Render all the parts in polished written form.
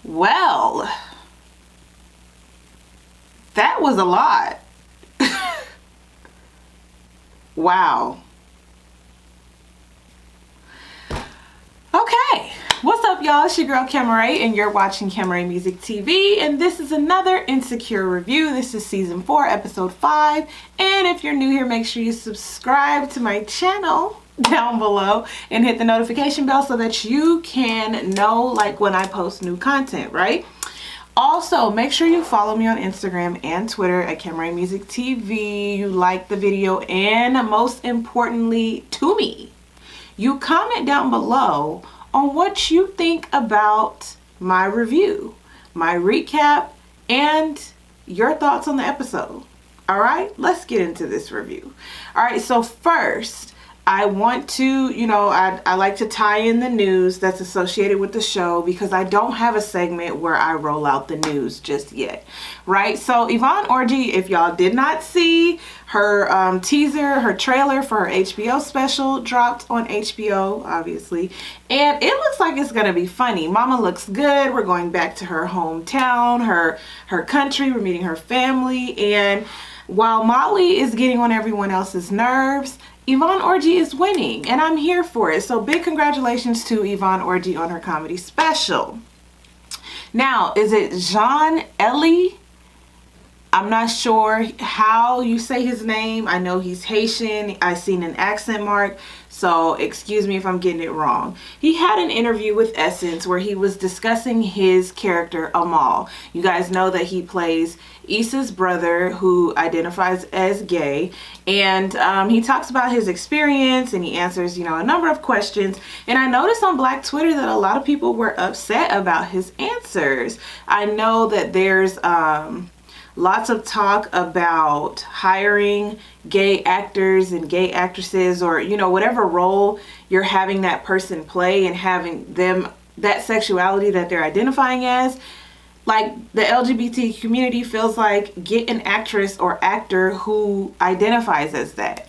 Well, that was a lot. Wow. Okay, what's up, y'all? It's your girl Camarae, and you're watching Camarae Music TV, and this is another Insecure review. This is season 4, episode 5, and if you're new here, make sure you subscribe to my channel down below and hit the notification bell so that you can know like when I post new content, right? Also, make sure you follow me on Instagram and Twitter at Camarae Music TV. You like the video, and most importantly to me, you comment down below on what you think about my review, my recap, and your thoughts on the episode. All right, let's get into this review. All right, so first, I want to, I like to tie in the news that's associated with the show because I don't have a segment where I roll out the news just yet, right? So Yvonne Orji, if y'all did not see her teaser, her trailer for her HBO special dropped on HBO, obviously, and it looks like it's gonna be funny. Mama looks good. We're going back to her hometown, her country. We're meeting her family, and while Molly is getting on everyone else's nerves, Yvonne Orji is winning, and I'm here for it. So big congratulations to Yvonne Orji on her comedy special. Now, is it Jean-Elie? I'm not sure how you say his name. I know he's Haitian. I seen an accent mark, so excuse me if I'm getting it wrong. He had an interview with Essence where he was discussing his character Amal. You guys know that he plays Issa's brother who identifies as gay, and he talks about his experience and he answers, a number of questions. And I noticed on Black Twitter that a lot of people were upset about his answers. I know that there's lots of talk about hiring gay actors and gay actresses, or whatever role you're having that person play, and having them that sexuality that they're identifying as. Like, the LGBT community feels like, get an actress or actor who identifies as that.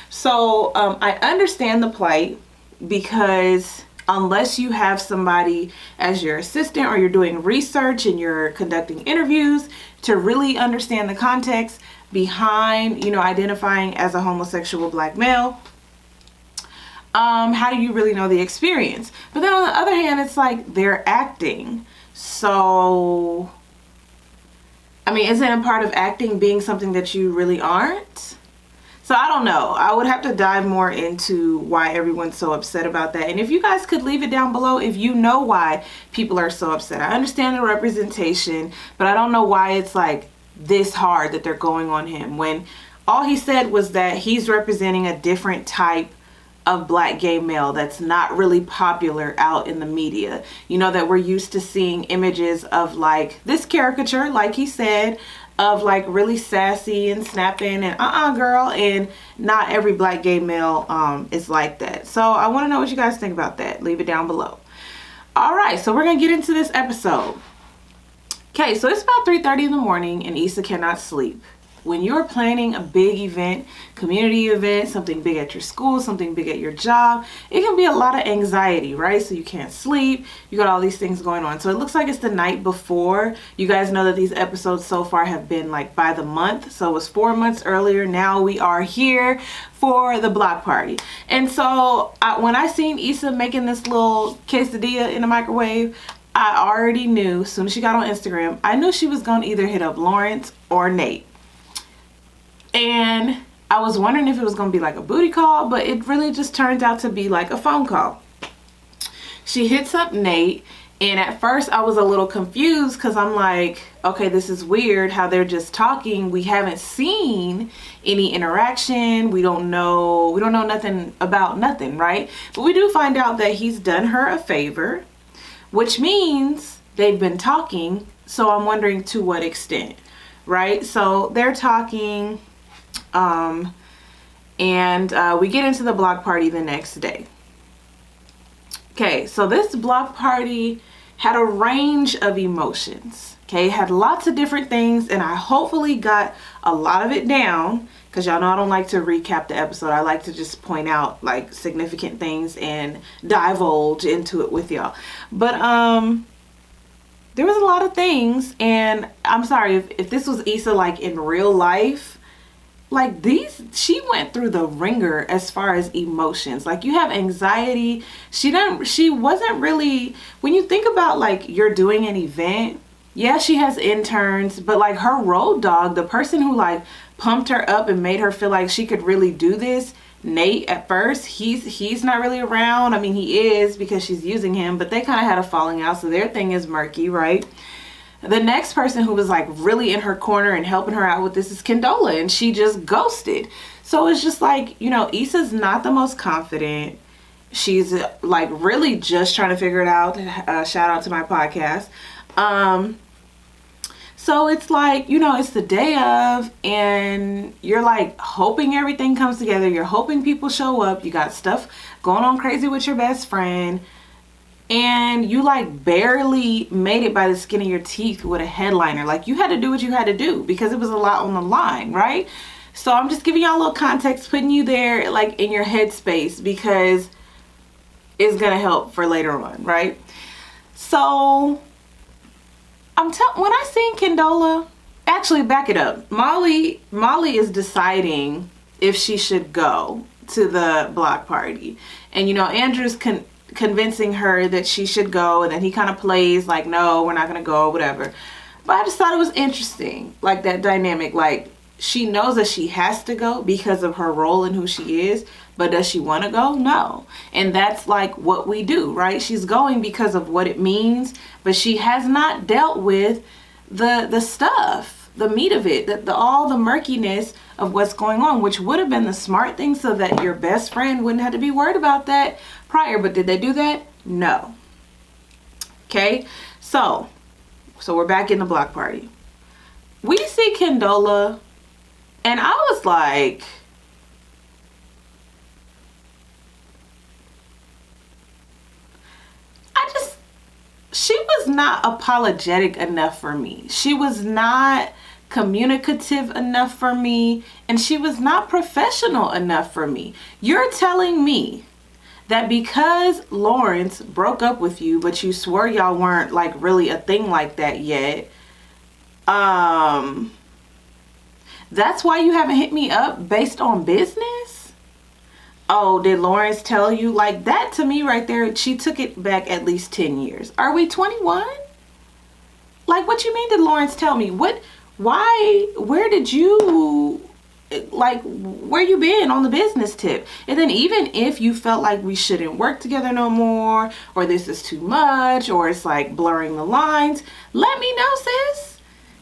So I understand the plight, because unless you have somebody as your assistant or you're doing research and you're conducting interviews to really understand the context behind, identifying as a homosexual Black male, how do you really know the experience? But then on the other hand, it's like they're acting. So, I mean, isn't a part of acting being something that you really aren't? So I don't know. I would have to dive more into why everyone's so upset about that. And if you guys could leave it down below if you know why people are so upset. I understand the representation, but I don't know why it's like this hard that they're going on him, when all he said was that he's representing a different type of Black gay male that's not really popular out in the media. That we're used to seeing images of like this caricature, like he said, of like really sassy and snapping and girl, and not every Black gay male is like that. So I want to know what you guys think about that. Leave it down below. All right, so we're gonna get into this episode. Okay, so it's about 3:30 in the morning and Issa cannot sleep. When you're planning a big event, community event, something big at your school, something big at your job, it can be a lot of anxiety, right? So you can't sleep, you got all these things going on. So it looks like it's the night before. You guys know that these episodes so far have been like by the month. So it was 4 months earlier. Now we are here for the block party. And so when I seen Issa making this little quesadilla in the microwave, I already knew, as soon as she got on Instagram, I knew she was gonna either hit up Lawrence or Nate. And I was wondering if it was going to be like a booty call, but it really just turned out to be like a phone call. She hits up Nate, and at first I was a little confused because I'm like, okay, this is weird how they're just talking. We haven't seen any interaction. We don't know nothing about nothing, right? But we do find out that he's done her a favor, which means they've been talking. So I'm wondering to what extent, right? So they're talking. We get into the block party the next day. Okay, so this block party had a range of emotions. Okay, it had lots of different things, and I hopefully got a lot of it down, because y'all know I don't like to recap the episode. I like to just point out like significant things and divulge into it with y'all. But there was a lot of things, and I'm sorry if this was Issa like in real life, like she went through the ringer as far as emotions. Like, you have anxiety. She wasn't really, when you think about like you're doing an event, yeah, she has interns, but like her road dog, the person who like pumped her up and made her feel like she could really do this, Nate, at first, he's not really around. I mean, he is because she's using him, but they kind of had a falling out, so their thing is murky, right? The next person who was like really in her corner and helping her out with this is Condola, and she just ghosted. So it's just like, you know, Issa's not the most confident. She's like really just trying to figure it out. Shout out to my podcast. So it's like, you know, it's the day of, and you're like hoping everything comes together. You're hoping people show up. You got stuff going on crazy with your best friend. And you like barely made it by the skin of your teeth with a headliner. Like, you had to do what you had to do because it was a lot on the line, right? So I'm just giving y'all a little context, putting you there like in your headspace because it's gonna help for later on, right? So when I seen Condola, actually back it up. Molly is deciding if she should go to the block party, and you know, Andrew's convincing her that she should go, and then he kind of plays like, no, we're not gonna go, whatever. But I just thought it was interesting, like that dynamic. Like, she knows that she has to go because of her role and who she is, but does she want to go? No. And that's like what we do, right? She's going because of what it means, but she has not dealt with the stuff, the meat of it, all the murkiness of what's going on, which would have been the smart thing so that your best friend wouldn't have to be worried about that prior. But did they do that? No. Okay, so we're back in the block party. We see Condola, and I was like, she was not apologetic enough for me. She was not communicative enough for me, and she was not professional enough for me. You're telling me that because Lawrence broke up with you, but you swore y'all weren't like really a thing like that yet, that's why you haven't hit me up based on business? Oh, did Lawrence tell you? Like, that to me right there, she took it back at least 10 years. Are we 21? Like, what you mean did Lawrence tell me? Where did you, like, where you been on the business tip? And then even if you felt like we shouldn't work together no more, or this is too much, or it's like blurring the lines, let me know, sis.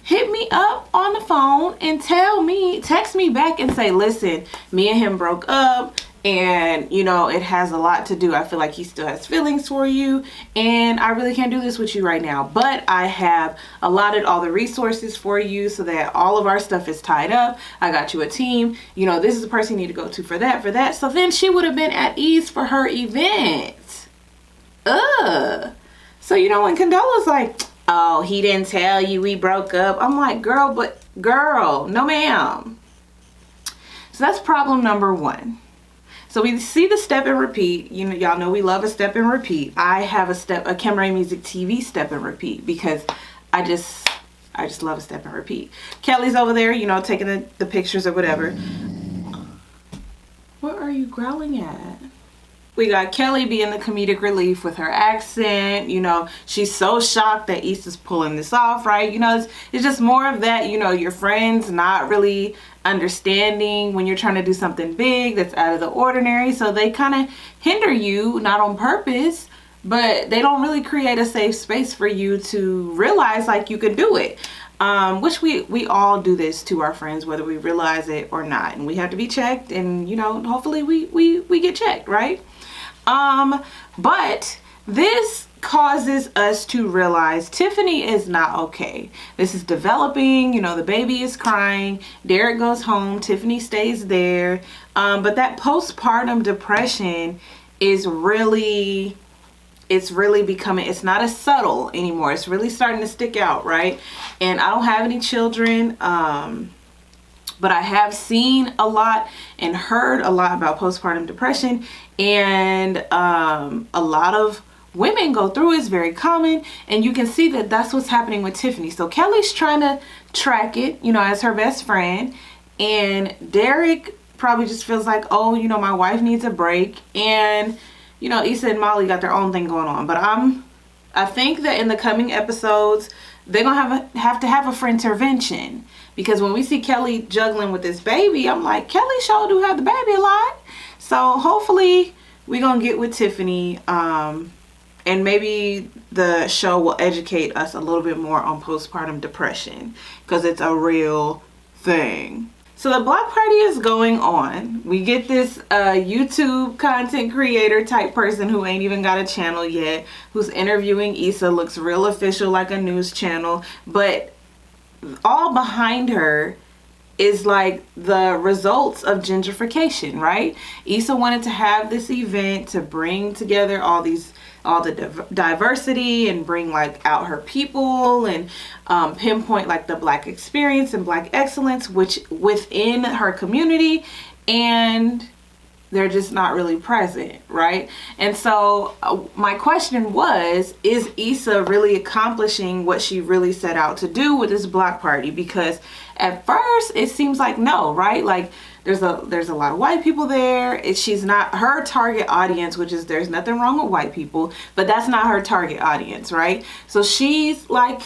Hit me up on the phone and text me back and say, listen, me and him broke up, and you know, it has a lot to do. I feel like he still has feelings for you, and I really can't do this with you right now, but I have allotted all the resources for you so that all of our stuff is tied up. I got you a team, you know, this is the person you need to go to for that. So then she would have been at ease for her event. So you know, when Condola's like, oh, he didn't tell you we broke up, I'm like, girl, no ma'am. So that's problem number one. So we see the step and repeat. You know, y'all know we love a step and repeat. I have a Camera Music TV step and repeat because I just love a step and repeat. Kelly's over there, you know, taking the pictures or whatever. What are you growling at? We got Kelly being the comedic relief with her accent. You know, she's so shocked that Issa's pulling this off, right? You know, it's just more of that, you know, your friends not really understanding when you're trying to do something big that's out of the ordinary. So they kind of hinder you, not on purpose, but they don't really create a safe space for you to realize like you can do it. Which we all do this to our friends, whether we realize it or not. And we have to be checked, and, you know, hopefully we get checked, right? But this causes us to realize Tiffany is not okay. This is developing, you know, the baby is crying, Derek goes home, Tiffany stays there. But that postpartum depression is really, it's really becoming, it's not as subtle anymore. It's really starting to stick out, right? And I don't have any children, but I have seen a lot and heard a lot about postpartum depression, and a lot of women go through. It's very common, and you can see that that's what's happening with Tiffany. So Kelly's trying to track it, you know, as her best friend, and Derek probably just feels like, oh, you know, my wife needs a break, and you know, Issa and Molly got their own thing going on. But I think that in the coming episodes, they're gonna have to have a friend intervention, because when we see Kelly juggling with this baby, I'm like, Kelly sure do have the baby a lot. So hopefully we're gonna get with Tiffany, and maybe the show will educate us a little bit more on postpartum depression, because it's a real thing. So the block party is going on. We get this YouTube content creator type person who ain't even got a channel yet, who's interviewing Issa, looks real official like a news channel, but all behind her is like the results of gentrification, right? Issa wanted to have this event to bring together all the diversity and bring like out her people, and pinpoint like the Black experience and Black excellence which within her community, and they're just not really present, right? And so my question was, is Issa really accomplishing what she really set out to do with this block party? Because at first it seems like no, right? Like there's a lot of white people there. She's not her target audience, which is, there's nothing wrong with white people, but that's not her target audience, right? So she's like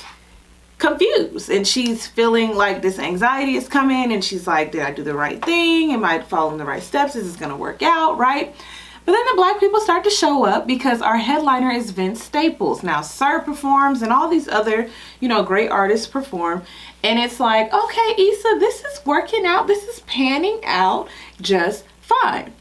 confused, and she's feeling like this anxiety is coming, and she's like, did I do the right thing? Am I following the right steps? Is this gonna work out, right? But then the Black people start to show up, because our headliner is Vince Staples. Now Sir performs, and all these other, you know, great artists perform, and it's like, okay, Issa, this is working out, this is panning out just fine.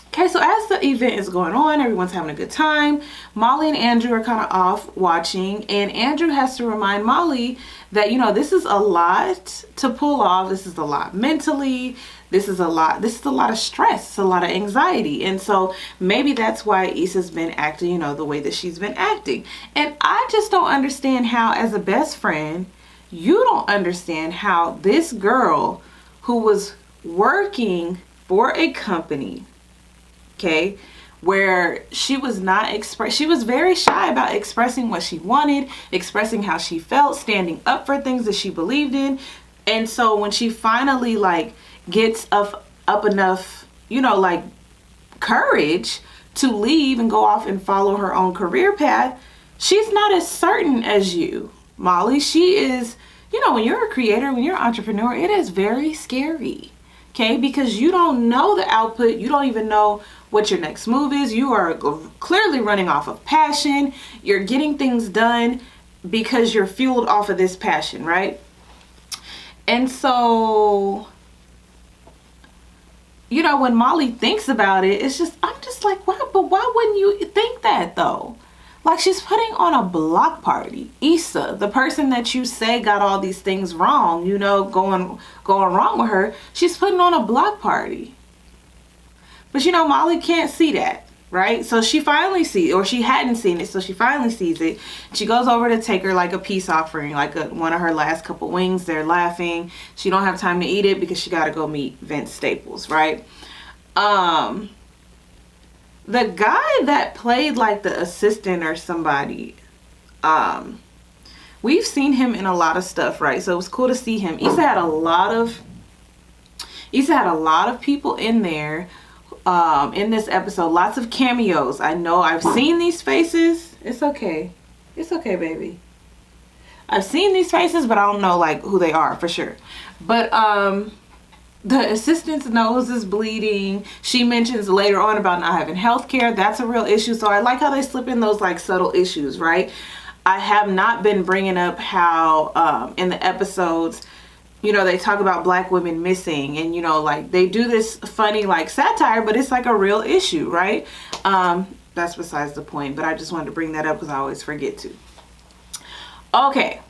Okay, so as the event is going on, everyone's having a good time. Molly and Andrew are kind of off watching, and Andrew has to remind Molly that, you know, this is a lot to pull off. This is a lot mentally. This is a lot of stress. It's a lot of anxiety. And so maybe that's why Issa's been acting, you know, the way that she's been acting. And I just don't understand how, as a best friend, you don't understand how this girl who was working for a company, okay, where she was she was very shy about expressing what she wanted, expressing how she felt, standing up for things that she believed in. And so when she finally like gets up enough, you know, like courage to leave and go off and follow her own career path, she's not as certain as you, Molly. She is, you know, when you're a creator, when you're an entrepreneur, it is very scary. Okay, because you don't know the output. You don't even know what your next move is. You are clearly running off of passion. You're getting things done because you're fueled off of this passion, right? And so, you know, when Molly thinks about it, it's just, I'm just like, what? But why wouldn't you think that though? Like, she's putting on a block party. Issa, the person that you say got all these things wrong, you know, going wrong with her, she's putting on a block party. But you know, Molly can't see that, right? So she finally sees, or she hadn't seen it, so she finally sees it. She goes over to take her like a peace offering, like one of her last couple wings. They're laughing. She don't have time to eat it because she got to go meet Vince Staples, right? The guy that played like the assistant or somebody, we've seen him in a lot of stuff, right? So it was cool to see him. Issa had a lot of people in there in this episode. Lots of cameos. I know I've seen these faces. It's okay. It's okay, baby. I've seen these faces, but I don't know like who they are for sure. But the assistant's nose is bleeding. She mentions later on about not having health care. That's a real issue. So I like how they slip in those like subtle issues, right? I have not been bringing up how in the episodes, you know, they talk about Black women missing, and you know, like they do this funny like satire, but it's like a real issue, right? That's besides the point, but I just wanted to bring that up because I always forget to. Okay,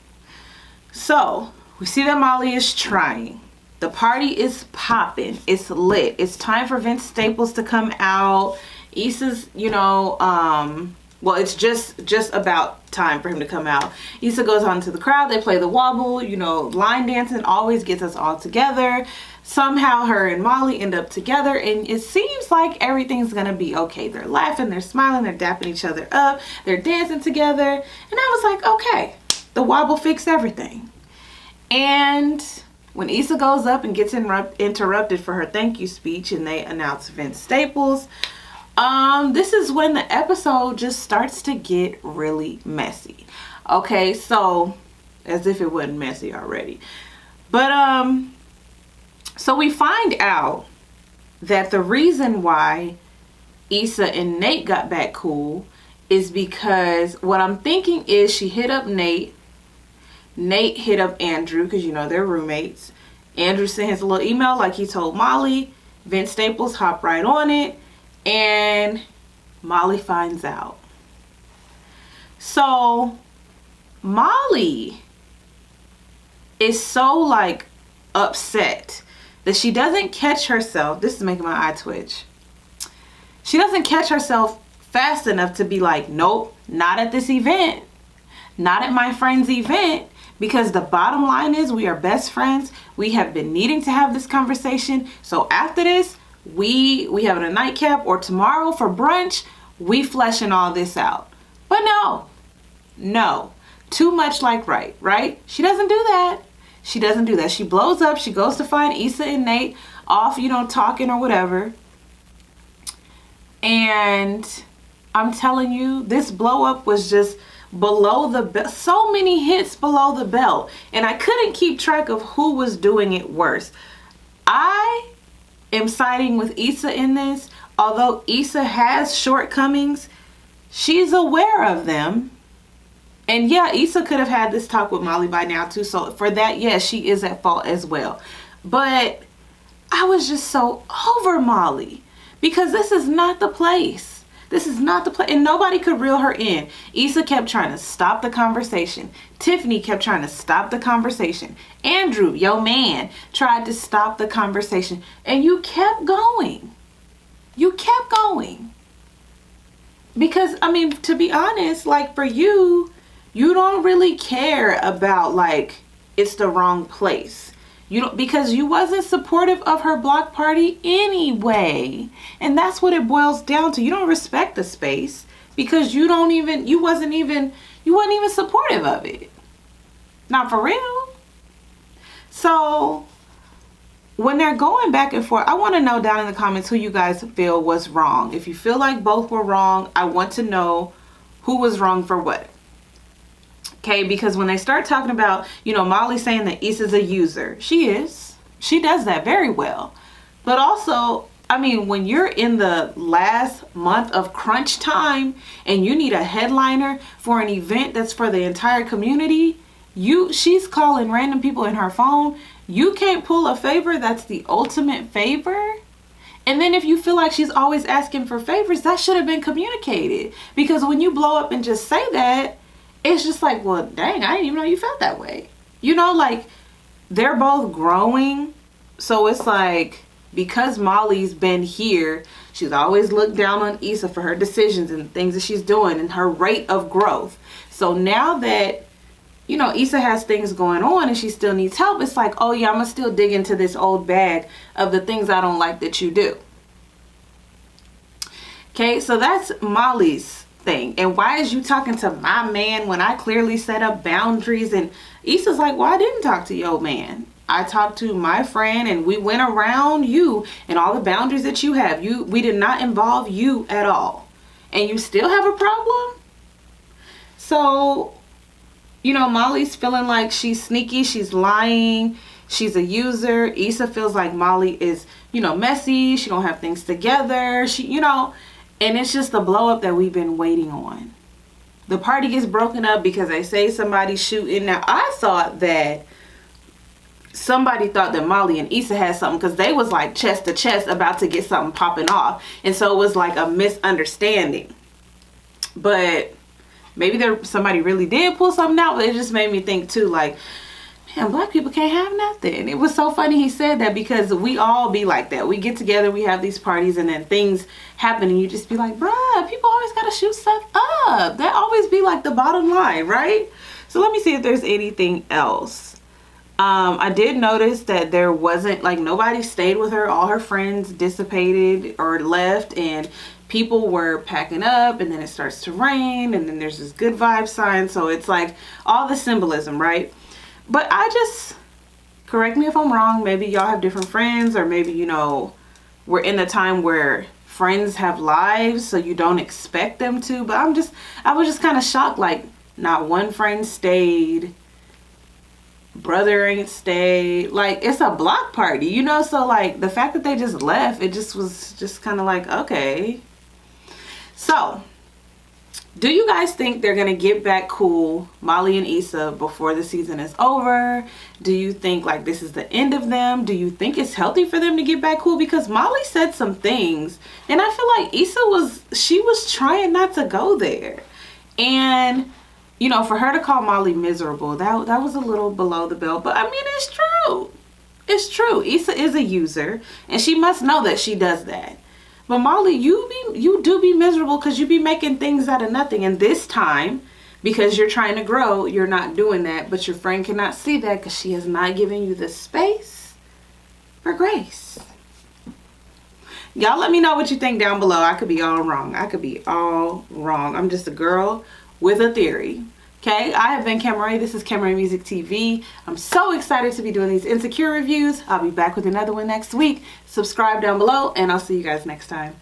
so we see that Molly is trying. The party is popping. It's lit. It's time for Vince Staples to come out. Issa's, you know, Well, it's just about time for him to come out. Issa goes on to the crowd. They play the wobble. You know, line dancing always gets us all together. Somehow her and Molly end up together, and it seems like everything's gonna be okay. They're laughing, they're smiling, they're dapping each other up, they're dancing together. And I was like, okay, the wobble fixed everything. And when Issa goes up and gets interrupted for her thank you speech and they announce Vince Staples, this is when the episode just starts to get really messy. Okay, so as if it wasn't messy already. But so we find out that the reason why Issa and Nate got back cool is because what I'm thinking is she hit up Nate. Nate hit up Andrew because, you know, they're roommates. Andrew sent his little email like he told Molly. Vince Staples hopped right on it. And Molly finds out. So Molly is so like upset that she doesn't catch herself. This is making my eye twitch. She doesn't catch herself fast enough to be like, nope, not at this event. Not at my friend's event. Because the bottom line is we are best friends. We have been needing to have this conversation. So after this, we having a nightcap, or tomorrow for brunch, we fleshing all this out. But no. Too much like right? She doesn't do that. She doesn't do that. She blows up. She goes to find Issa and Nate off, you know, talking or whatever. And I'm telling you, this blow up was just below the belt. So many hits below the belt. And I couldn't keep track of who was doing it worse. I am siding with Issa in this. Although Issa has shortcomings, she's aware of them. And yeah, Issa could have had this talk with Molly by now too. So for that, yes, she is at fault as well. But I was just so over Molly because this is not the place. This is not the place. And nobody could reel her in. Issa kept trying to stop the conversation. Tiffany kept trying to stop the conversation. Andrew, your man, tried to stop the conversation. And you kept going. You kept going. Because, I mean, to be honest, like for you, you don't really care about like it's the wrong place. You don't, because you wasn't supportive of her block party anyway. And that's what it boils down to. You don't respect the space because you wasn't even supportive of it. Not for real. So when they're going back and forth, I want to know down in the comments who you guys feel was wrong. If you feel like both were wrong, I want to know who was wrong for what. Okay, because when they start talking about, you know, Molly saying that Issa's a user. She is. She does that very well. But also, I mean, when you're in the last month of crunch time and you need a headliner for an event that's for the entire community, she's calling random people in her phone. You can't pull a favor that's the ultimate favor. And then if you feel like she's always asking for favors, that should have been communicated. Because when you blow up and just say that, it's just like, well, dang, I didn't even know you felt that way. You know, like, they're both growing. So it's like, because Molly's been here, she's always looked down on Issa for her decisions and things that she's doing and her rate of growth. So now that, you know, Issa has things going on and she still needs help, it's like, oh yeah, I'm going to still dig into this old bag of the things I don't like that you do. Okay, so that's Molly's thing. And why is you talking to my man when I clearly set up boundaries? And Issa's like, well, I didn't talk to your man. I talked to my friend and we went around you and all the boundaries that you have. We did not involve you at all. And you still have a problem? So, you know, Molly's feeling like she's sneaky, she's lying, she's a user. Issa feels like Molly is, you know, messy, she don't have things together, you know. And it's just the blow up that we've been waiting on. The party gets broken up because they say somebody's shooting. Now, I thought that somebody thought that Molly and Issa had something because they was like chest to chest about to get something popping off. And so it was like a misunderstanding. But maybe somebody really did pull something out. But it just made me think too, like, and black people can't have nothing. It was so funny he said that, because we all be like that. We get together, we have these parties, and then things happen and you just be like, bruh, people always gotta shoot stuff up. That always be like the bottom line, right? So let me see if there's anything else. I did notice that there wasn't, like, nobody stayed with her. All her friends dissipated or left, and people were packing up, and then it starts to rain, and then there's this good vibe sign. So it's like all the symbolism, right? But I just, correct me if I'm wrong, maybe y'all have different friends, or maybe, you know, we're in a time where friends have lives, so you don't expect them to. But I was just kind of shocked, like, not one friend stayed. Brother ain't stayed. Like, it's a block party, you know? So, like, the fact that they just left, it just was just kind of like, okay. So, do you guys think they're gonna get back cool, Molly and Issa, before the season is over? Do you think, like, this is the end of them? Do you think it's healthy for them to get back cool? Because Molly said some things, and I feel like Issa she was trying not to go there. And, you know, for her to call Molly miserable, that was a little below the belt. But I mean, it's true. It's true. Issa is a user, and she must know that she does that. But Molly, you do be miserable because you be making things out of nothing. And this time, because you're trying to grow, you're not doing that. But your friend cannot see that because she has not given you the space for grace. Y'all let me know what you think down below. I could be all wrong. I could be all wrong. I'm just a girl with a theory. Okay, I have been Camaray. This is Camaray Music TV. I'm so excited to be doing these Insecure reviews. I'll be back with another one next week. Subscribe down below, and I'll see you guys next time.